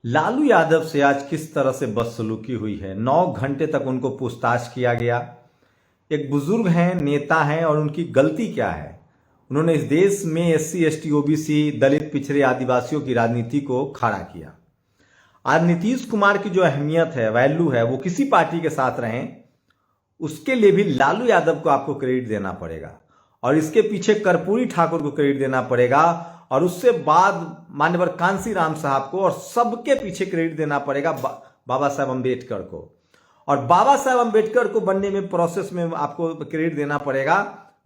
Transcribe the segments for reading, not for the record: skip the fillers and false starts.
लालू यादव से आज किस तरह से बदसलूकी हुई है। 9 घंटे तक उनको पूछताछ किया गया। एक बुजुर्ग हैं, नेता हैं, और उनकी गलती क्या है। उन्होंने इस देश में एससी एसटी ओबीसी दलित पिछड़े आदिवासियों की राजनीति को खड़ा किया। आज नीतीश कुमार की जो अहमियत है, वैल्यू है, वो किसी पार्टी के साथ रहें उसके लिए भी लालू यादव को आपको क्रेडिट देना पड़ेगा, और इसके पीछे कर्पूरी ठाकुर को क्रेडिट देना पड़ेगा, और उससे बाद मान्यवर कांसी राम साहब को, और सबके पीछे क्रेडिट देना पड़ेगा बाबा साहब अम्बेडकर को। और बाबा साहब अम्बेडकर को बनने में प्रोसेस में आपको क्रेडिट देना पड़ेगा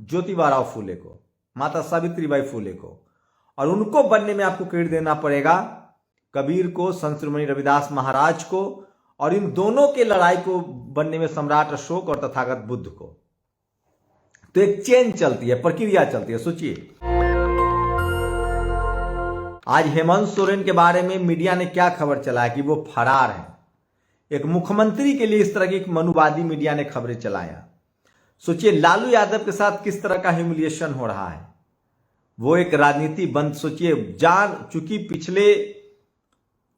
ज्योतिबा फूले को, माता सावित्रीबाई फूले को, और उनको बनने में आपको क्रेडिट देना पड़ेगा कबीर को, संत शिरोमणि रविदास महाराज को, और इन दोनों के लड़ाई को बनने में सम्राट अशोक और तथागत बुद्ध को। तो एक चेन चलती है, प्रक्रिया चलती है। सोचिए आज हेमंत सोरेन के बारे में मीडिया ने क्या खबर चलाया कि वो फरार है। एक मुख्यमंत्री के लिए इस तरह की मनुवादी मीडिया ने खबरें चलाया। सोचिए लालू यादव के साथ किस तरह का ह्यूमिलिएशन हो रहा है। वो एक राजनीति बंद, सोचिए जान चूंकि पिछले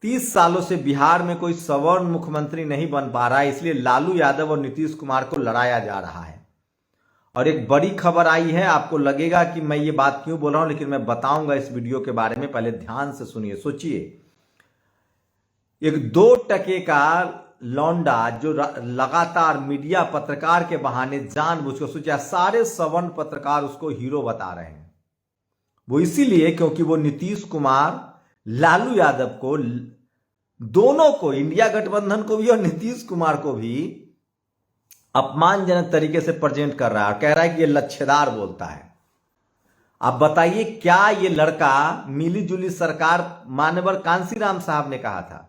30 सालों से बिहार में कोई सवर्ण मुख्यमंत्री नहीं बन पा रहा है, इसलिए लालू यादव और नीतीश कुमार को लड़ाया जा रहा है। और एक बड़ी खबर आई है, आपको लगेगा कि मैं ये बात क्यों बोल रहा हूं, लेकिन मैं बताऊंगा इस वीडियो के बारे में, पहले ध्यान से सुनिए। सोचिए एक 2 टके का लौंडा जो लगातार मीडिया पत्रकार के बहाने जानबूझकर, सोचिए सारे सवर्ण पत्रकार उसको हीरो बता रहे हैं। वो इसीलिए क्योंकि वो नीतीश कुमार लालू यादव को, दोनों को, इंडिया गठबंधन को भी और नीतीश कुमार को भी अपमानजनक तरीके से प्रेजेंट कर रहा है और कह रहा है कि ये लच्छेदार बोलता है। आप बताइए क्या ये लड़का मिली जुली सरकार, मानवर कांसी राम साहब ने कहा था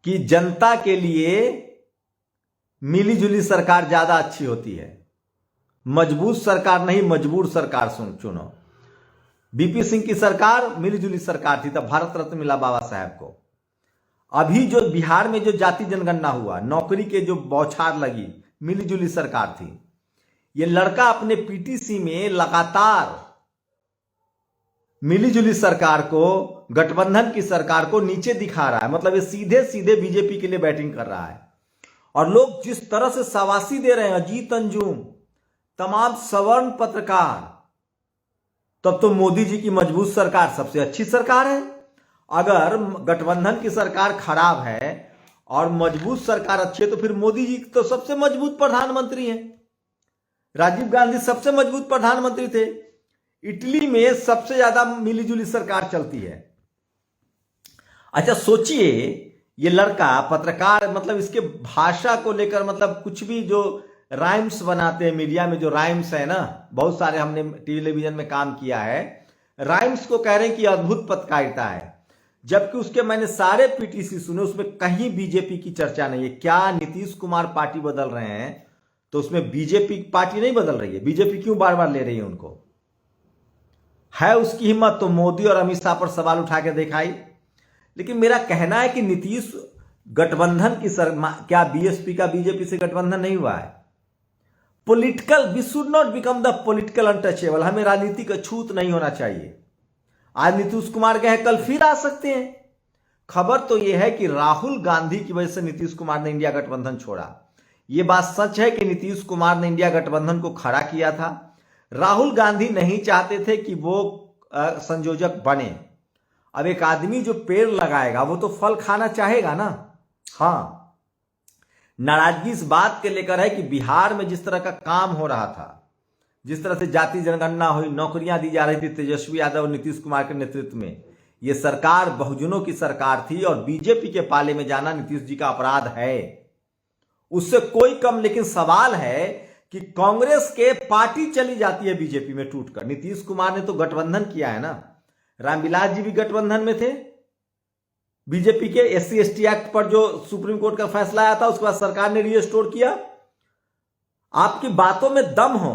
कि जनता के लिए मिली जुली सरकार ज्यादा अच्छी होती है, मजबूत सरकार नहीं मजबूर सरकार चुनो। बीपी सिंह की सरकार मिली जुली सरकार थी, तब भारत रत्न मिला बाबा साहब को। अभी जो बिहार में जो जाति जनगणना हुआ, नौकरी के जो बौछार लगी, मिली जुली सरकार थी। ये लड़का अपने पीटीसी में लगातार मिली जुली सरकार को, गठबंधन की सरकार को नीचे दिखा रहा है। मतलब ये सीधे सीधे बीजेपी के लिए बैटिंग कर रहा है। और लोग जिस तरह से शाबाशी दे रहे हैं, अजीत अंजुम, तमाम सवर्ण पत्रकार, तब तो मोदी जी की मजबूत सरकार सबसे अच्छी सरकार है। अगर गठबंधन की सरकार खराब है और मजबूत सरकार अच्छी है, तो फिर मोदी जी तो सबसे मजबूत प्रधानमंत्री हैं। राजीव गांधी सबसे मजबूत प्रधानमंत्री थे। इटली में सबसे ज्यादा मिलीजुली सरकार चलती है। अच्छा सोचिए ये लड़का पत्रकार, मतलब इसके भाषा को लेकर, मतलब कुछ भी जो राइम्स बनाते हैं मीडिया में, जो राइम्स है ना, बहुत सारे हमने टेलीविजन में काम किया है, राइम्स को कह रहे हैं कि अद्भुत पत्रकारिता है। जबकि उसके मैंने सारे पीटीसी सुने, उसमें कहीं बीजेपी की चर्चा नहीं है। क्या नीतीश कुमार पार्टी बदल रहे हैं तो उसमें बीजेपी पार्टी नहीं बदल रही है? बीजेपी क्यों बार बार ले रही है उनको? है उसकी हिम्मत तो मोदी और अमित शाह पर सवाल उठा के दिखाई। लेकिन मेरा कहना है कि नीतीश गठबंधन की क्या बीएसपी का बीजेपी से गठबंधन नहीं हुआ है? Political, we should not become the political untouchable. हमें राजनीति का छूत नहीं होना चाहिए। आज नीतीश कुमार गए, कल फिर आ सकते हैं। खबर तो यह है कि राहुल गांधी की वजह से नीतीश कुमार ने इंडिया गठबंधन छोड़ा। यह बात सच है कि नीतीश कुमार ने इंडिया गठबंधन को खड़ा किया था। राहुल गांधी नहीं चाहते थे कि वो संयोजक बने। अब एक आदमी जो पेड़ लगाएगा वो तो फल खाना चाहेगा ना। हाँ, नाराजगी इस बात के लेकर है कि बिहार में जिस तरह का काम हो रहा था, जिस तरह से जाति जनगणना हुई, नौकरियां दी जा रही थी तेजस्वी यादव और नीतीश कुमार के नेतृत्व में, यह सरकार बहुजनों की सरकार थी और बीजेपी के पाले में जाना नीतीश जी का अपराध है, उससे कोई कम। लेकिन सवाल है कि कांग्रेस के पार्टी चली जाती है बीजेपी में टूटकर। नीतीश कुमार ने तो गठबंधन किया है ना, रामविलास जी भी गठबंधन में थे। बीजेपी के एससी एसटी एक्ट पर जो सुप्रीम कोर्ट का फैसला आया था, उसके बाद सरकार ने रीस्टोर किया। आपकी बातों में दम हो,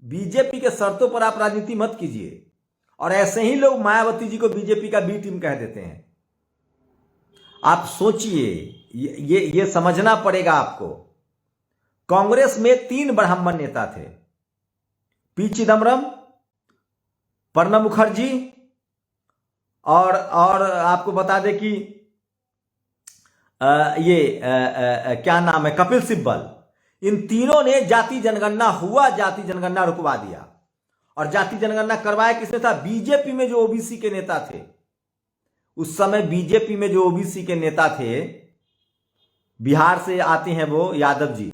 बीजेपी के शर्तों पर आप राजनीति मत कीजिए। और ऐसे ही लोग मायावती जी को बीजेपी का बी टीम कह देते हैं। आप सोचिए, ये समझना पड़ेगा आपको। कांग्रेस में 3 ब्राह्मण नेता थे, पी चिदम्बरम, प्रणब मुखर्जी और आपको बता दें कि क्या नाम है, कपिल सिब्बल, इन तीनों ने जाति जनगणना हुआ, जाति जनगणना रुकवा दिया। और जाति जनगणना करवाया किसने था? बीजेपी में जो ओबीसी के नेता थे उस समय, बीजेपी में जो ओबीसी के नेता थे, बिहार से आते हैं वो यादव जी,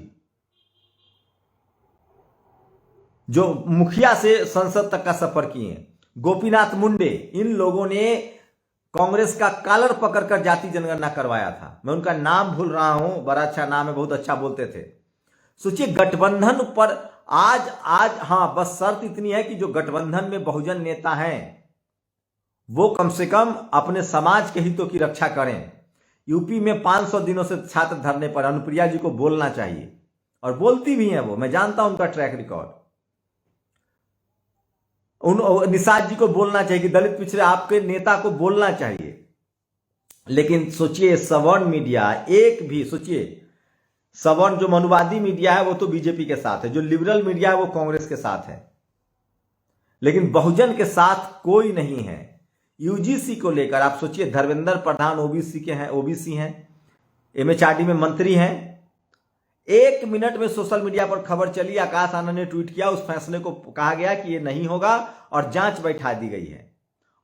जो मुखिया से संसद तक का सफर किए, गोपीनाथ मुंडे, इन लोगों ने कांग्रेस का कॉलर पकड़कर जाति जनगणना करवाया था। मैं उनका नाम भूल रहा हूं, बड़ा अच्छा नाम है, बहुत अच्छा बोलते थे। सोचिए गठबंधन पर आज हाँ, बस शर्त इतनी है कि जो गठबंधन में बहुजन नेता हैं वो कम से कम अपने समाज के हितों की रक्षा करें। यूपी में 500 दिनों से छात्र धरने पर अनुप्रिया जी को बोलना चाहिए, और बोलती भी हैं वो, मैं जानता हूं उनका ट्रैक रिकॉर्ड। निषाद जी को बोलना चाहिए कि दलित पिछड़े आपके नेता को बोलना चाहिए। लेकिन सोचिए सवर्ण मीडिया, एक भी सोचिए, सवर्ण जो मनुवादी मीडिया है वो तो बीजेपी के साथ है, जो लिबरल मीडिया है वो कांग्रेस के साथ है, लेकिन बहुजन के साथ कोई नहीं है। यूजीसी को लेकर आप सोचिए, धर्मेंद्र प्रधान ओबीसी के हैं, ओबीसी हैं, एमएचआरडी में मंत्री हैं। 1 मिनट में सोशल मीडिया पर खबर चली, आकाश आनंद ने ट्वीट किया, उस फैसले को कहा गया कि ये नहीं होगा और जांच बैठा दी गई है,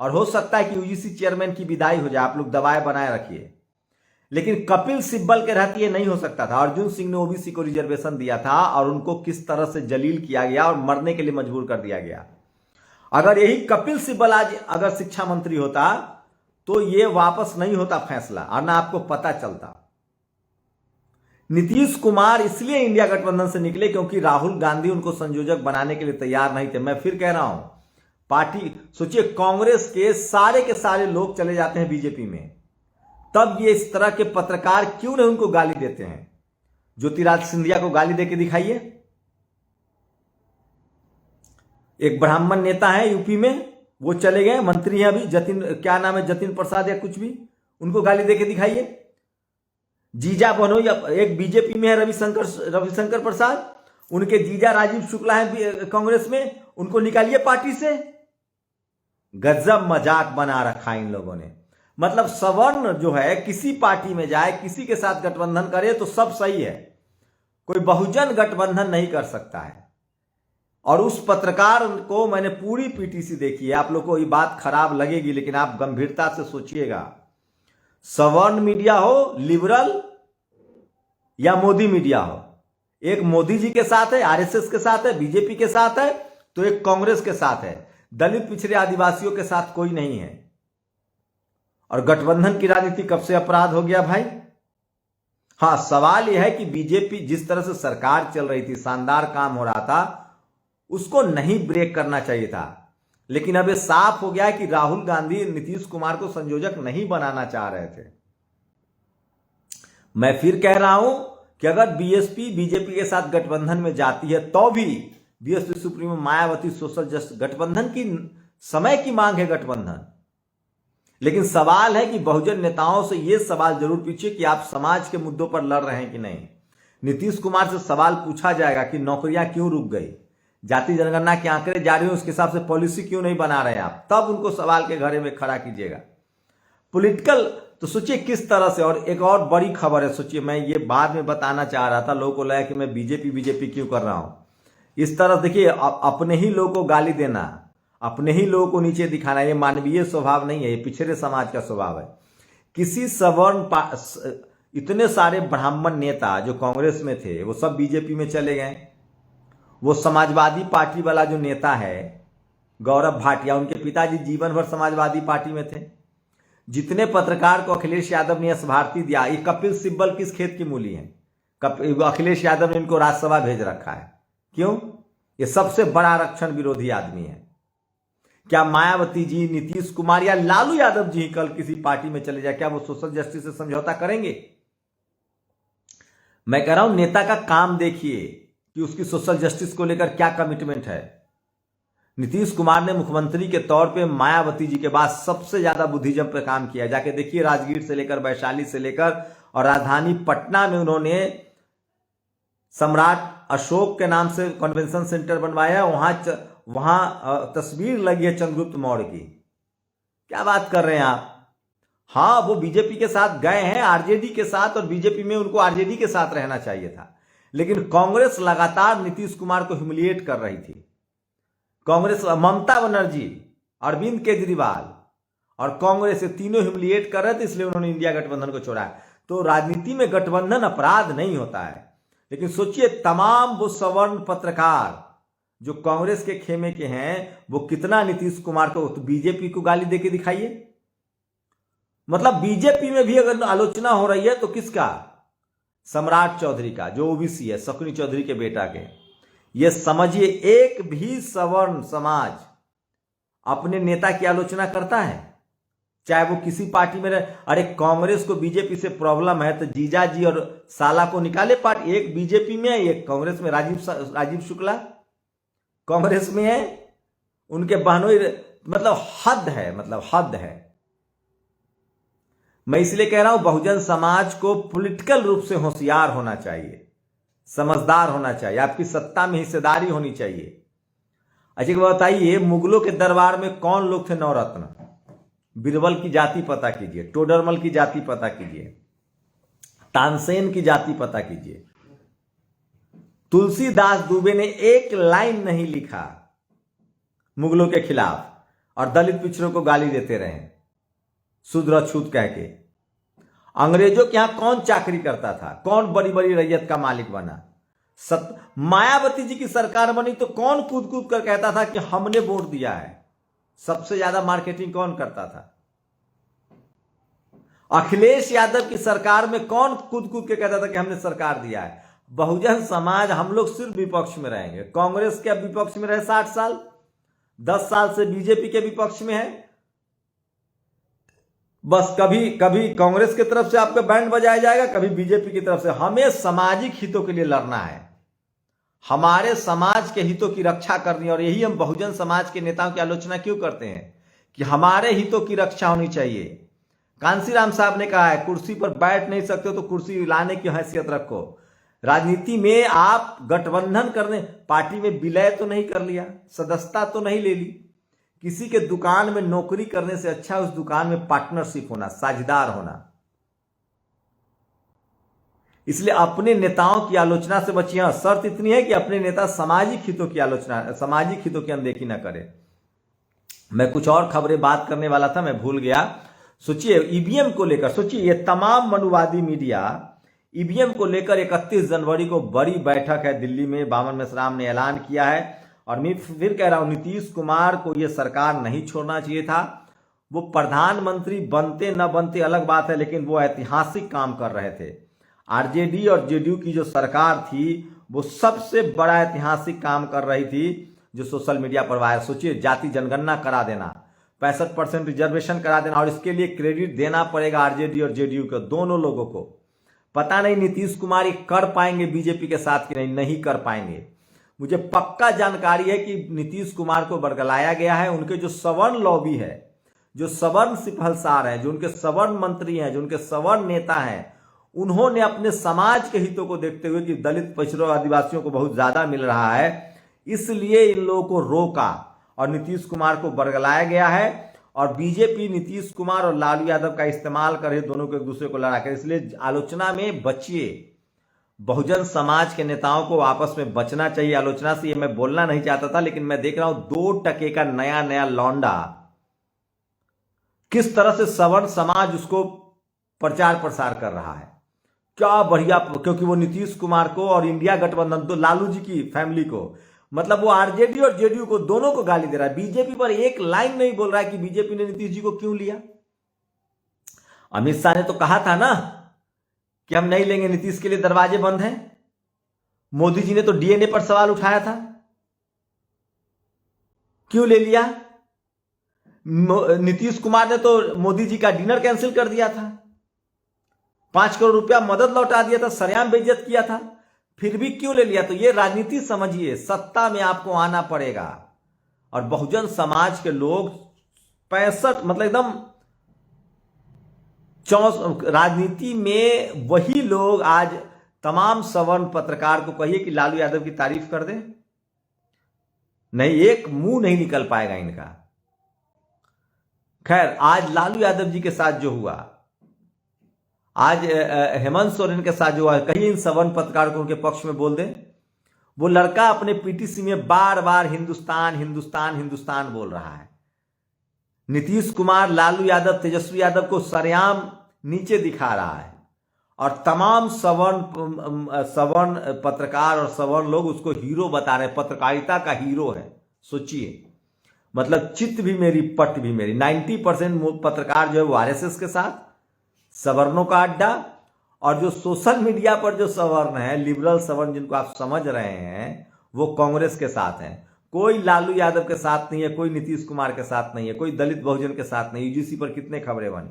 और हो सकता है कि यूजीसी चेयरमैन की विदाई हो जाए, आप लोग दबाए बनाए रखिए। लेकिन कपिल सिब्बल के रहते ये नहीं हो सकता था। अर्जुन सिंह ने ओबीसी को रिजर्वेशन दिया था और उनको किस तरह से जलील किया गया और मरने के लिए मजबूर कर दिया गया। अगर यही कपिल सिब्बल आज अगर शिक्षा मंत्री होता तो ये वापस नहीं होता फैसला, और ना आपको पता चलता। नीतीश कुमार इसलिए इंडिया गठबंधन से निकले क्योंकि राहुल गांधी उनको संयोजक बनाने के लिए तैयार नहीं थे। मैं फिर कह रहा हूं, पार्टी सोचिए, कांग्रेस के सारे लोग चले जाते हैं बीजेपी में, तब ये इस तरह के पत्रकार क्यों नहीं उनको गाली देते हैं? ज्योतिरादित्य सिंधिया को गाली देके दिखाइए। एक ब्राह्मण नेता है यूपी में, वो चले गए, मंत्री हैं अभी, जतिन, क्या नाम है, जतिन प्रसाद या कुछ भी, उनको गाली देके दिखाइए। जीजा बनो, या एक बीजेपी में है रविशंकर प्रसाद, उनके जीजा राजीव शुक्ला है कांग्रेस में, उनको निकालिए पार्टी से। गजब मजाक बना रखा इन लोगों ने। मतलब सवर्ण जो है किसी पार्टी में जाए, किसी के साथ गठबंधन करे तो सब सही है, कोई बहुजन गठबंधन नहीं कर सकता है। और उस पत्रकार को मैंने पूरी पीटीसी देखी है, आप लोग को ये बात खराब लगेगी लेकिन आप गंभीरता से सोचिएगा। सवर्ण मीडिया हो, लिबरल या मोदी मीडिया हो, एक मोदी जी के साथ है, आरएसएस के साथ है, बीजेपी के साथ है, तो एक कांग्रेस के साथ है। दलित पिछड़े आदिवासियों के साथ कोई नहीं है। और गठबंधन की राजनीति कब से अपराध हो गया भाई? हां, सवाल यह है कि बीजेपी जिस तरह से सरकार चल रही थी, शानदार काम हो रहा था, उसको नहीं ब्रेक करना चाहिए था। लेकिन अब यह साफ हो गया है कि राहुल गांधी नीतीश कुमार को संयोजक नहीं बनाना चाह रहे थे। मैं फिर कह रहा हूं कि अगर बीएसपी बीजेपी के साथ गठबंधन में जाती है तो भी BSP supremo Mayawati social justice गठबंधन की समय की मांग है गठबंधन। लेकिन सवाल है कि बहुजन नेताओं से यह सवाल जरूर पूछिए कि आप समाज के मुद्दों पर लड़ रहे हैं कि नहीं। नीतीश कुमार से सवाल पूछा जाएगा कि नौकरियां क्यों रुक गई, जाति जनगणना के आंकड़े जारी हो उसके हिसाब से पॉलिसी क्यों नहीं बना रहे आप, तब उनको सवाल के घरे में खड़ा कीजिएगा। पॉलिटिकल तो सोचिए किस तरह से। और एक और बड़ी खबर है, सोचिए, मैं ये बाद में बताना चाह रहा था, लोगों को लगा कि मैं बीजेपी क्यों कर रहा हूं। इस तरह देखिए, अपने ही लोगों को गाली देना, अपने ही लोगों को नीचे दिखाना, ये मानवीय स्वभाव नहीं है, ये पिछड़े समाज का स्वभाव है। किसी सवर्ण, इतने सारे ब्राह्मण नेता जो कांग्रेस में थे वो सब बीजेपी में चले गए। वो समाजवादी पार्टी वाला जो नेता है गौरव भाटिया, उनके पिताजी जीवन भर समाजवादी पार्टी में थे। जितने पत्रकार को अखिलेश यादव ने यश भारती दिया, ये कपिल सिब्बल किस खेत की मूली है? अखिलेश यादव ने इनको राज्यसभा भेज रखा है। क्यों? ये सबसे बड़ा आरक्षण विरोधी आदमी है। क्या मायावती जी, नीतीश कुमार या लालू यादव जी कल किसी पार्टी में चले जाए, क्या वो सोशल जस्टिस से समझौता करेंगे? मैं कह रहा हूं नेता का काम देखिए कि उसकी सोशल जस्टिस को लेकर क्या कमिटमेंट है। नीतीश कुमार ने मुख्यमंत्री के तौर पे मायावती जी के बाद सबसे ज्यादा बुद्धिज्म पे काम किया। जाके देखिए, राजगीर से लेकर वैशाली से लेकर और राजधानी पटना में उन्होंने सम्राट अशोक के नाम से कन्वेंशन सेंटर बनवाया। वहां तस्वीर लगी है चंद्रगुप्त मौर्य की। क्या बात कर रहे हैं आप? हाँ, वो बीजेपी के साथ गए हैं, आरजेडी के साथ, और बीजेपी में उनको आरजेडी के साथ रहना चाहिए था। लेकिन कांग्रेस लगातार नीतीश कुमार को ह्यूमिलिएट कर रही थी। कांग्रेस, ममता बनर्जी, अरविंद केजरीवाल और कांग्रेस, ये तीनों ह्यूमिलिएट कर रहे थे, इसलिए उन्होंने इंडिया गठबंधन को छोड़ा। तो राजनीति में गठबंधन अपराध नहीं होता है। लेकिन सोचिए, तमाम वो सवर्ण पत्रकार जो कांग्रेस के खेमे के हैं, वो कितना नीतीश कुमार को, तो बीजेपी को गाली देके दिखाइए। मतलब बीजेपी में भी अगर आलोचना हो रही है तो किसका? सम्राट चौधरी का, जो ओबीसी है, शकुनी चौधरी के बेटा के। ये समझिए, एक भी सवर्ण समाज अपने नेता की आलोचना करता है, चाहे वो किसी पार्टी में रहे। अरे कांग्रेस को बीजेपी से प्रॉब्लम है तो जीजा जी और साला को निकाले पार्टी। एक बीजेपी में है, एक कांग्रेस में। राजीव शुक्ला कांग्रेस में है, उनके बहनोई, मतलब हद है, मतलब हद है। मैं इसलिए कह रहा हूं, बहुजन समाज को पॉलिटिकल रूप से होशियार होना चाहिए, समझदार होना चाहिए, आपकी सत्ता में हिस्सेदारी होनी चाहिए। अच्छा बताइए, मुगलों के दरबार में कौन लोग थे नवरत्न? बीरबल की जाति पता कीजिए, टोडरमल की जाति पता कीजिए, तानसेन की जाति पता कीजिए। तुलसीदास दुबे ने एक लाइन नहीं लिखा मुगलों के खिलाफ, और दलित पिछड़ों को गाली देते रहे शूद्र अछूत कह के। अंग्रेजों के यहां कौन चाकरी करता था? कौन बड़ी बड़ी रैयत का मालिक बना? मायावती जी की सरकार बनी तो कौन कूद कूद कर कहता था कि हमने वोट दिया है? सबसे ज्यादा मार्केटिंग कौन करता था? अखिलेश यादव की सरकार में कौन कूद कूद के कहता था कि हमने सरकार दिया है? बहुजन समाज, हम लोग सिर्फ विपक्ष में रहेंगे। कांग्रेस के विपक्ष में रहे 60 साल, 10 साल से बीजेपी के विपक्ष में है। बस कभी कभी कांग्रेस की तरफ से आपका बैंड बजाया जाएगा, कभी बीजेपी की तरफ से। हमें सामाजिक हितों के लिए लड़ना है, हमारे समाज के हितों की रक्षा करनी है। और यही हम बहुजन समाज के नेताओं की आलोचना क्यों करते हैं कि हमारे हितों की रक्षा होनी चाहिए। कांसीराम साहब ने कहा है, कुर्सी पर बैठ नहीं सकते तो कुर्सी लाने की हैसियत रखो। राजनीति में आप गठबंधन करने, पार्टी में विलय तो नहीं कर लिया, सदस्यता तो नहीं ले ली। किसी के दुकान में नौकरी करने से अच्छा उस दुकान में पार्टनरशिप होना, साझेदार होना। इसलिए अपने नेताओं की आलोचना से बचिए। शर्त इतनी है कि अपने नेता सामाजिक हितों की आलोचना, सामाजिक हितों की अनदेखी न करे। मैं कुछ और खबरें बात करने वाला था, मैं भूल गया। सोचिए ईवीएम को लेकर, सोचिए ये तमाम मनुवादी मीडिया ईवीएम को लेकर 31 जनवरी को बड़ी बैठक है दिल्ली में, बामन मेश्राम ने ऐलान किया है। और मैं फिर कह रहा हूं, नीतीश कुमार को यह सरकार नहीं छोड़ना चाहिए था। वो प्रधानमंत्री बनते न बनते अलग बात है, लेकिन वो ऐतिहासिक काम कर रहे थे। आरजेडी और जेडीयू की जो सरकार थी वो सबसे बड़ा ऐतिहासिक काम कर रही थी जो सोशल मीडिया पर वायरल। सोचिए, जाति जनगणना करा देना, 65% रिजर्वेशन करा देना, और इसके लिए क्रेडिट देना पड़ेगा आरजेडी और जेडीयू को, दोनों लोगों को। पता नहीं नीतीश कुमार ये कर पाएंगे बीजेपी के साथ कि नहीं, नहीं कर पाएंगे। मुझे पक्का जानकारी है कि नीतीश कुमार को बरगलाया गया है। उनके जो सवर्ण लॉबी है, जो सवर्ण सिपहलसार हैं, जो उनके सवर्ण मंत्री हैं, जो उनके सवर्ण नेता हैं, उन्होंने अपने समाज के हितों को देखते हुए कि दलित पिछड़ों आदिवासियों को बहुत ज्यादा मिल रहा है, इसलिए इन लोगों को रोका और नीतीश कुमार को बरगलाया गया है। और बीजेपी नीतीश कुमार और लालू यादव का इस्तेमाल करे दोनों को एक दूसरे को लड़ा कर। इसलिए आलोचना में बचिए, बहुजन समाज के नेताओं को आपस में बचना चाहिए आलोचना से। ये मैं बोलना नहीं चाहता था, लेकिन मैं देख रहा हूं 2% का नया नया लौंडा किस तरह से सवर्ण समाज उसको प्रचार प्रसार कर रहा है। क्या बढ़िया, क्योंकि वो नीतीश कुमार को और इंडिया गठबंधन, तो लालू जी की फैमिली को, मतलब वो आरजेडी और जेडीयू को, दोनों को गाली दे रहा है। बीजेपी पर एक लाइन नहीं बोल रहा है कि बीजेपी ने नीतीश जी को क्यों लिया। अमित शाह ने तो कहा था ना कि हम नहीं लेंगे, नीतीश के लिए दरवाजे बंद हैं। मोदी जी ने तो डीएनए पर सवाल उठाया था, क्यों ले लिया। नीतीश कुमार ने तो मोदी जी का डिनर कैंसिल कर दिया था, 5 करोड़ रुपया मदद लौटा दिया था, सरेआम बेइज्जत किया था, फिर भी क्यों ले लिया। तो ये राजनीति समझिए, सत्ता में आपको आना पड़ेगा। और बहुजन समाज के लोग 65, मतलब एकदम राजनीति में वही लोग आज तमाम सवर्ण पत्रकार को कहिए कि लालू यादव की तारीफ कर दें, नहीं, एक मुंह नहीं निकल पाएगा इनका। खैर, आज लालू यादव जी के साथ जो हुआ, आज हेमंत सोरेन के साथ जो हुआ, कहीं इन सवन पत्रकारों को उनके पक्ष में बोल दें। वो लड़का अपने पीटीसी में बार बार हिंदुस्तान हिंदुस्तान हिंदुस्तान बोल रहा है। नीतीश कुमार लालू यादव, तेजस्वी यादव को सरेआम नीचे दिखा रहा है और तमाम सवर्ण पत्रकार और सवर्ण लोग उसको हीरो बता रहे हैं, पत्रकारिता का हीरो है। सोचिए, मतलब चित्त भी मेरी पट भी मेरी। 90% पत्रकार जो है वो आरएसएस के साथ, सवर्णों का अड्डा, और जो सोशल मीडिया पर जो सवर्ण है, लिबरल सवर्ण जिनको आप समझ रहे हैं, वो कांग्रेस के साथ हैं। कोई लालू यादव के साथ नहीं है, कोई नीतीश कुमार के साथ नहीं है, कोई दलित बहुजन के साथ नहीं। यूजीसी पर कितने खबरें बनी,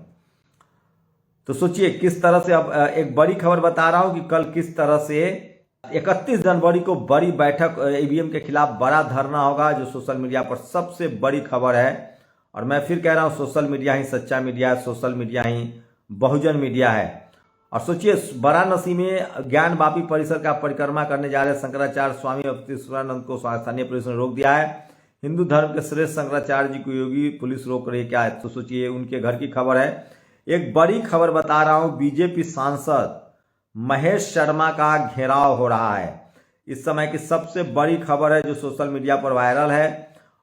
तो सोचिए किस तरह से। अब एक बड़ी खबर बता रहा हूं कि कल किस तरह से 31 जनवरी को बड़ी बैठक, ईवीएम के खिलाफ बड़ा धरना होगा, जो सोशल मीडिया पर सबसे बड़ी खबर है। और मैं फिर कह रहा हूं, सोशल मीडिया ही सच्चा मीडिया है, सोशल मीडिया ही बहुजन मीडिया है। और सोचिए, वाराणसी में ज्ञान वापी परिसर का परिक्रमा करने जा रहे शंकराचार्य स्वामी अवतीश्वरानंद को स्थानीय पुलिस ने रोक दिया है। हिंदू धर्म के श्रेष्ठ शंकराचार्य जी को योगी पुलिस रोक रही है, क्या है? तो सोचिए, उनके घर की खबर है। एक बड़ी खबर बता रहा हूं, बीजेपी सांसद महेश शर्मा का घेराव हो रहा है। इस समय की सबसे बड़ी खबर है जो सोशल मीडिया पर वायरल है।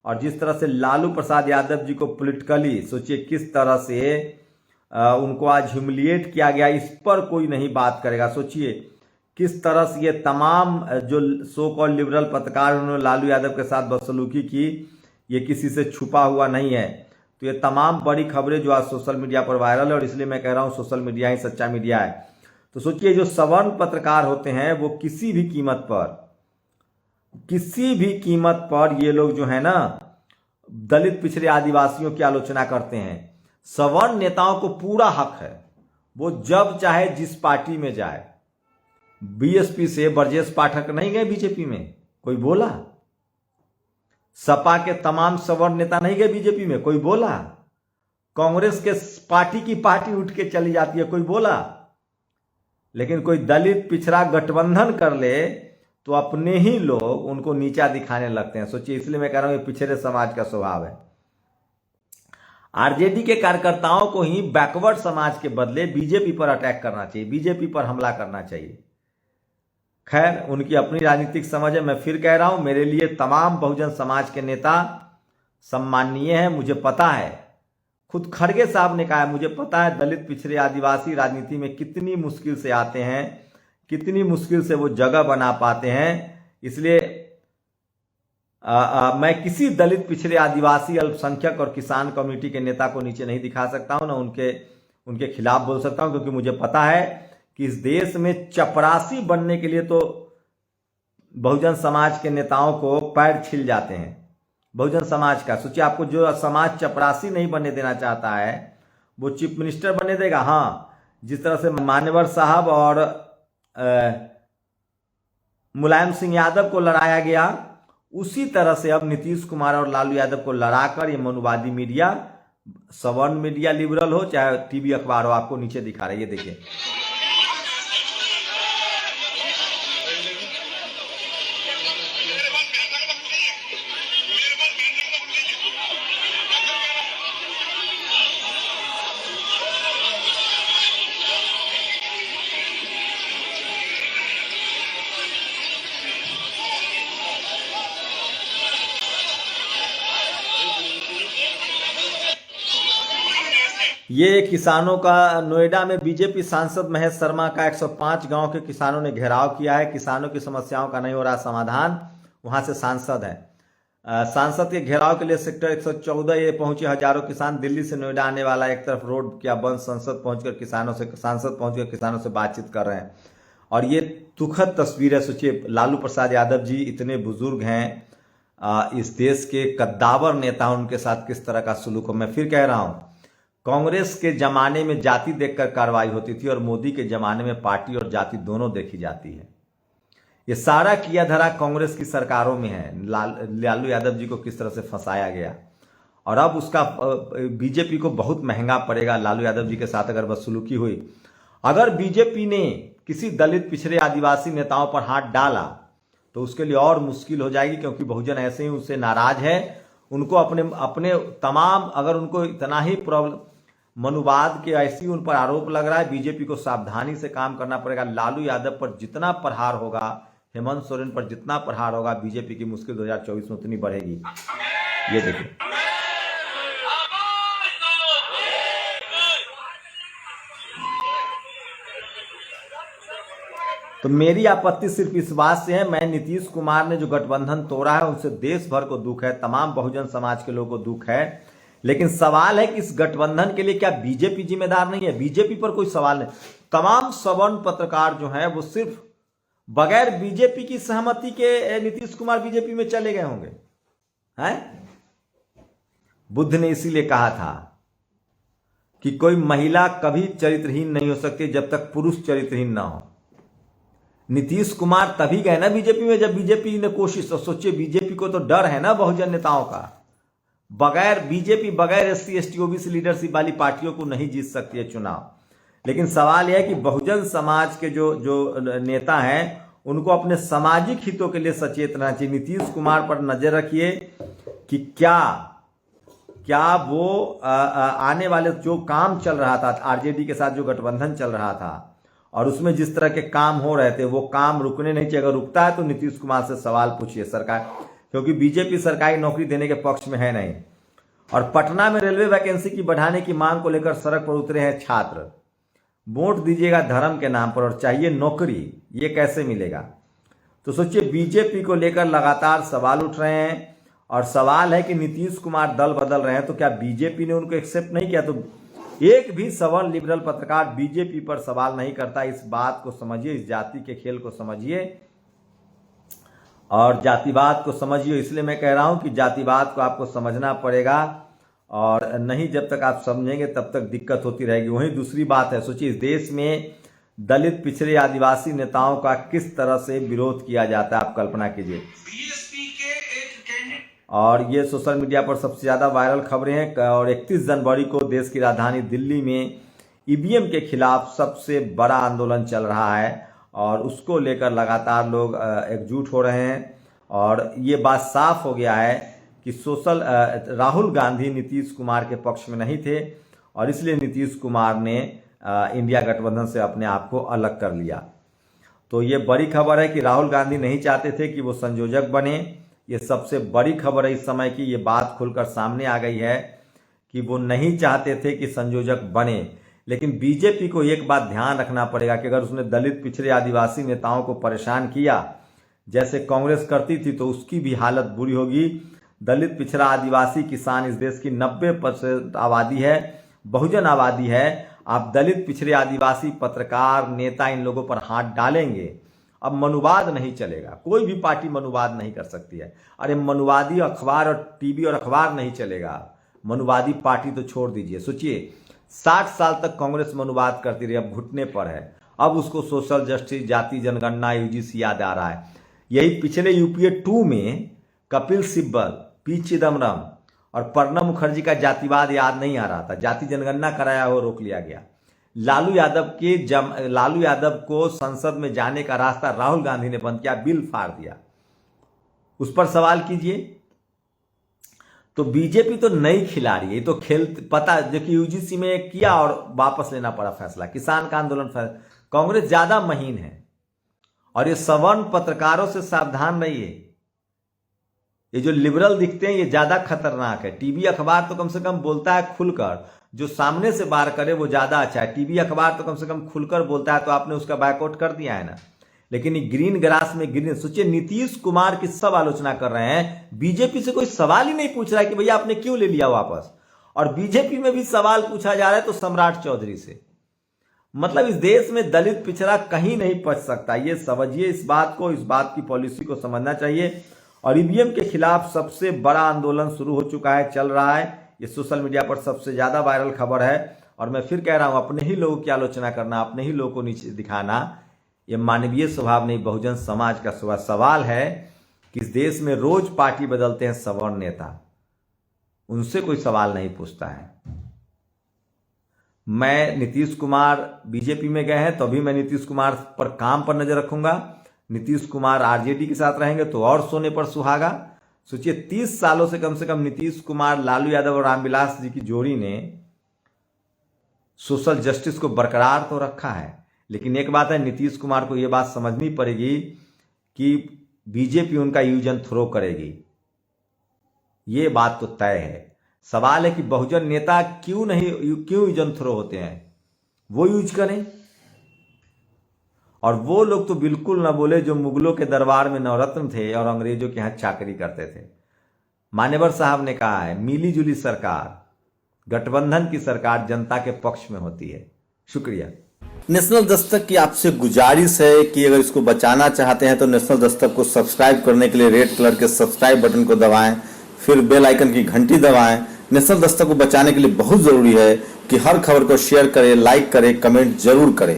और जिस तरह से लालू प्रसाद यादव जी को पॉलिटिकली, सोचिए किस तरह से उनको आज ह्यूमिलिएट किया गया, इस पर कोई नहीं बात करेगा। सोचिए किस तरह से ये तमाम जो सो कॉल्ड लिबरल पत्रकार उन्होंने लालू यादव के साथ बदसलूकी की, ये किसी से छुपा हुआ नहीं है। तो ये तमाम बड़ी खबरें जो आज सोशल मीडिया पर वायरल है, और इसलिए मैं कह रहा हूँ सोशल मीडिया ही सच्चा मीडिया है। तो सोचिए, जो सवर्ण पत्रकार होते हैं वो किसी भी कीमत पर ये लोग जो है ना, दलित पिछड़े आदिवासियों की आलोचना करते हैं। सवर्ण नेताओं को पूरा हक है, वो जब चाहे जिस पार्टी में जाए। बीएसपी से ब्रजेश पाठक नहीं गए बीजेपी में, कोई बोला? सपा के तमाम सवर्ण नेता नहीं गए बीजेपी में, कोई बोला? कांग्रेस के पार्टी उठ के चली जाती है, कोई बोला? लेकिन कोई दलित पिछड़ा गठबंधन कर ले तो अपने ही लोग उनको नीचा दिखाने लगते हैं। सोचिए, इसलिए मैं कह रहा हूं ये पिछड़े समाज का स्वभाव है। आरजेडी के कार्यकर्ताओं को ही बैकवर्ड समाज के बदले बीजेपी पर अटैक करना चाहिए, बीजेपी पर हमला करना चाहिए। खैर, उनकी अपनी राजनीतिक समझ है। मैं फिर कह रहा हूं, मेरे लिए तमाम बहुजन समाज के नेता सम्माननीय हैं। मुझे पता है, खुद खड़गे साहब ने कहा है, मुझे पता है दलित पिछड़े आदिवासी राजनीति में कितनी मुश्किल से आते हैं, कितनी मुश्किल से वो जगह बना पाते हैं। इसलिए मैं किसी दलित पिछड़े आदिवासी अल्पसंख्यक और किसान कम्युनिटी के नेता को नीचे नहीं दिखा सकता हूं, ना उनके खिलाफ बोल सकता हूं, क्योंकि मुझे पता है कि इस देश में चपरासी बनने के लिए तो बहुजन समाज के नेताओं को पैर छिल जाते हैं। बहुजन समाज का सोचिए, आपको जो समाज चपरासी नहीं बनने देना चाहता है वो चीफ मिनिस्टर बनने देगा। हाँ, जिस तरह से मान्यवर साहब और मुलायम सिंह यादव को लड़ाया गया, उसी तरह से अब नीतीश कुमार और लालू यादव को लड़ाकर ये मनुवादी मीडिया, सवर्ण मीडिया, लिबरल हो चाहे टीवी अखबार हो, आपको नीचे दिखा रहे हैं। ये देखिए, ये किसानों का नोएडा में बीजेपी सांसद महेश शर्मा का 105 गांव के किसानों ने घेराव किया है। किसानों की समस्याओं का नहीं हो रहा समाधान, वहां से सांसद है। सांसद के घेराव के लिए सेक्टर 114 ये पहुंचे हजारों किसान। दिल्ली से नोएडा आने वाला एक तरफ रोड किया बंद, सांसद पहुंचकर किसानों से बातचीत कर रहे हैं। और ये दुखद तस्वीर है। सोचिए, लालू प्रसाद यादव जी इतने बुजुर्ग हैं, इस देश के कद्दावर नेता, उनके साथ किस तरह का सलूक हो। मैं फिर कह रहा हूं, कांग्रेस के जमाने में जाति देखकर कार्रवाई होती थी और मोदी के जमाने में पार्टी और जाति दोनों देखी जाती है। ये सारा किया धरा कांग्रेस की सरकारों में है। लालू यादव जी को किस तरह से फंसाया गया, और अब उसका बीजेपी को बहुत महंगा पड़ेगा। लालू यादव जी के साथ अगर बदसलूकी हुई, अगर बीजेपी ने किसी दलित पिछड़े आदिवासी नेताओं पर हाथ डाला तो उसके लिए और मुश्किल हो जाएगी, क्योंकि बहुजन ऐसे ही उससे नाराज है। उनको अपने अपने तमाम, अगर उनको इतना ही प्रॉब्लम मनुवाद के ऐसी उन पर आरोप लग रहा है, बीजेपी को सावधानी से काम करना पड़ेगा। लालू यादव पर जितना प्रहार होगा, हेमंत सोरेन पर जितना प्रहार होगा, बीजेपी की मुश्किल 2024 में उतनी बढ़ेगी। ये देखिए, तो मेरी आपत्ति सिर्फ इस बात से है, मैं नीतीश कुमार ने जो गठबंधन तोड़ा है उनसे देश भर को दुख है, तमाम बहुजन समाज के लोगों को दुख है। लेकिन सवाल है कि इस गठबंधन के लिए क्या बीजेपी जिम्मेदार नहीं है? बीजेपी पर कोई सवाल नहीं। तमाम सवर्ण पत्रकार जो हैं वो सिर्फ बगैर बीजेपी की सहमति के नीतीश कुमार बीजेपी में चले गए होंगे हैं? बुद्ध ने इसीलिए कहा था कि कोई महिला कभी चरित्रहीन नहीं हो सकती जब तक पुरुष चरित्रहीन ना हो। नीतीश कुमार तभी गए ना बीजेपी में जब बीजेपी ने कोशिश, तो सोचिए बीजेपी को तो डर है ना बहुजन नेताओं का। बगैर बीजेपी, बगैर एससी एसटी ओबीसी लीडरशिप वाली पार्टियों को नहीं जीत सकती है चुनाव। लेकिन सवाल यह है कि बहुजन समाज के जो नेता हैं उनको अपने सामाजिक हितों के लिए सचेत रहना चाहिए। नीतीश कुमार पर नजर रखिए कि क्या वो आने वाले जो काम चल रहा था आरजेडी के साथ, जो गठबंधन चल रहा था और उसमें जिस तरह के काम हो रहे थे वो काम रुकने नहीं चाहिए। अगर रुकता है तो नीतीश कुमार से सवाल पूछिए सरकार, क्योंकि बीजेपी सरकारी नौकरी देने के पक्ष में है नहीं। और पटना में रेलवे वैकेंसी की बढ़ाने की मांग को लेकर सड़क पर उतरे हैं छात्र। वोट दीजिएगा धर्म के नाम पर और चाहिए नौकरी, ये कैसे मिलेगा? तो सोचिए बीजेपी को लेकर लगातार सवाल उठ रहे हैं और सवाल है कि नीतीश कुमार दल बदल रहे हैं तो क्या बीजेपी ने उनको एक्सेप्ट नहीं किया? तो एक भी सवर्ण लिबरल पत्रकार बीजेपी पर सवाल नहीं करता। इस बात को समझिए, इस जाति के खेल को समझिए और जातिवाद को समझिए। इसलिए मैं कह रहा हूं कि जातिवाद को आपको समझना पड़ेगा और नहीं जब तक आप समझेंगे तब तक दिक्कत होती रहेगी। वहीं दूसरी बात है, सोचिए इस देश में दलित, पिछड़े, आदिवासी नेताओं का किस तरह से विरोध किया जाता है, आप कल्पना कीजिए। और ये सोशल मीडिया पर सबसे ज़्यादा वायरल खबरें हैं। और 31 जनवरी को देश की राजधानी दिल्ली में ईवीएम के खिलाफ सबसे बड़ा आंदोलन चल रहा है और उसको लेकर लगातार लोग एकजुट हो रहे हैं। और ये बात साफ हो गया है कि राहुल गांधी नीतीश कुमार के पक्ष में नहीं थे और इसलिए नीतीश कुमार ने इंडिया गठबंधन से अपने आप को अलग कर लिया। तो ये बड़ी खबर है कि राहुल गांधी नहीं चाहते थे कि वो संयोजक बने। ये सबसे बड़ी खबर है इस समय की। ये बात खुलकर सामने आ गई है कि वो नहीं चाहते थे कि संयोजक बने। लेकिन बीजेपी को एक बात ध्यान रखना पड़ेगा कि अगर उसने दलित, पिछड़े, आदिवासी नेताओं को परेशान किया जैसे कांग्रेस करती थी तो उसकी भी हालत बुरी होगी। दलित, पिछड़ा, आदिवासी, किसान इस देश की 90% आबादी है, बहुजन आबादी है। आप दलित, पिछड़े, आदिवासी, पत्रकार, नेता इन लोगों पर हाथ डालेंगे, अब मनुवाद नहीं चलेगा। कोई भी पार्टी मनुवाद नहीं कर सकती है। अरे मनुवादी अखबार और टीवी और अखबार नहीं चलेगा, मनुवादी पार्टी तो छोड़ दीजिए। सोचिए 60 साल तक कांग्रेस मनुवाद करती रही, अब घुटने पर है। अब उसको सोशल जस्टिस, जाति जनगणना, यूजीसी याद आ रहा है। यही पिछले यूपीए 2 में कपिल सिब्बल, पी चिदम्बरम और प्रणब मुखर्जी का जातिवाद याद नहीं आ रहा था। जाति जनगणना कराया हो, रोक लिया गया। लालू यादव को संसद में जाने का रास्ता राहुल गांधी ने बंद किया, बिल फाड़ दिया। उस पर सवाल कीजिए। तो बीजेपी तो नई खिलाड़ी है, तो पता देखिए यूजीसी में किया और वापस लेना पड़ा फैसला। किसान का आंदोलन, कांग्रेस ज्यादा महीन है और ये सवर्ण पत्रकारों से सावधान रहिए। ये जो लिबरल दिखते हैं ये ज्यादा खतरनाक है। टीवी अखबार तो कम से कम बोलता है खुलकर, जो सामने से बार करे वो ज्यादा अच्छा है। टीवी अखबार तो कम से कम खुलकर बोलता है, तो आपने उसका बायकॉट कर दिया है ना। लेकिन ये ग्रीन ग्रास में ग्रीन, सोचिए नीतीश कुमार की सब आलोचना कर रहे हैं, बीजेपी से कोई सवाल ही नहीं पूछ रहा है कि भैया आपने क्यों ले लिया वापस। और बीजेपी में भी सवाल पूछा जा रहा है तो सम्राट चौधरी से। मतलब इस देश में दलित, पिछड़ा कहीं नहीं पच सकता। ये समझिए इस बात को, इस बात की पॉलिसी को समझना चाहिए। और ईवीएम के खिलाफ सबसे बड़ा आंदोलन शुरू हो चुका है, चल रहा है। ये सोशल मीडिया पर सबसे ज्यादा वायरल खबर है। और मैं फिर कह रहा हूं, अपने ही लोगों की आलोचना करना, अपने ही लोगों को नीचे दिखाना, ये मानवीय स्वभाव नहीं, बहुजन समाज का स्वभाव। सवाल है कि इस देश में रोज पार्टी बदलते हैं सवर्ण नेता, उनसे कोई सवाल नहीं पूछता है। मैं नीतीश कुमार बीजेपी में गए हैं तो अभी मैं नीतीश कुमार पर काम पर नजर रखूंगा। नीतीश कुमार आरजेडी के साथ रहेंगे तो और सोने पर सुहागा। सोचिए 30 सालों से कम नीतीश कुमार, लालू यादव और रामविलास जी की जोड़ी ने सोशल जस्टिस को बरकरार तो रखा है, लेकिन एक बात है, नीतीश कुमार को यह बात समझनी पड़ेगी कि बीजेपी उनका यूज एंड थ्रो करेगी। ये बात तो तय है। सवाल है कि बहुजन नेता क्यों यूज एंड थ्रो होते हैं, वो यूज करें। और वो लोग तो बिल्कुल ना बोले जो मुगलों के दरबार में नवरत्न थे और अंग्रेजों के यहां चाकरी करते थे। मान्यवर साहब ने कहा है, मिली जुली सरकार, गठबंधन की सरकार जनता के पक्ष में होती है। शुक्रिया। नेशनल दस्तक की आपसे गुजारिश है कि अगर इसको बचाना चाहते हैं तो नेशनल दस्तक को सब्सक्राइब करने के लिए रेड कलर के सब्सक्राइब बटन को दबाएं, फिर बेल आइकन की घंटी दबाएं। नेशनल दस्तक को बचाने के लिए बहुत जरूरी है कि हर खबर को शेयर करें, लाइक करें, कमेंट जरूर करें।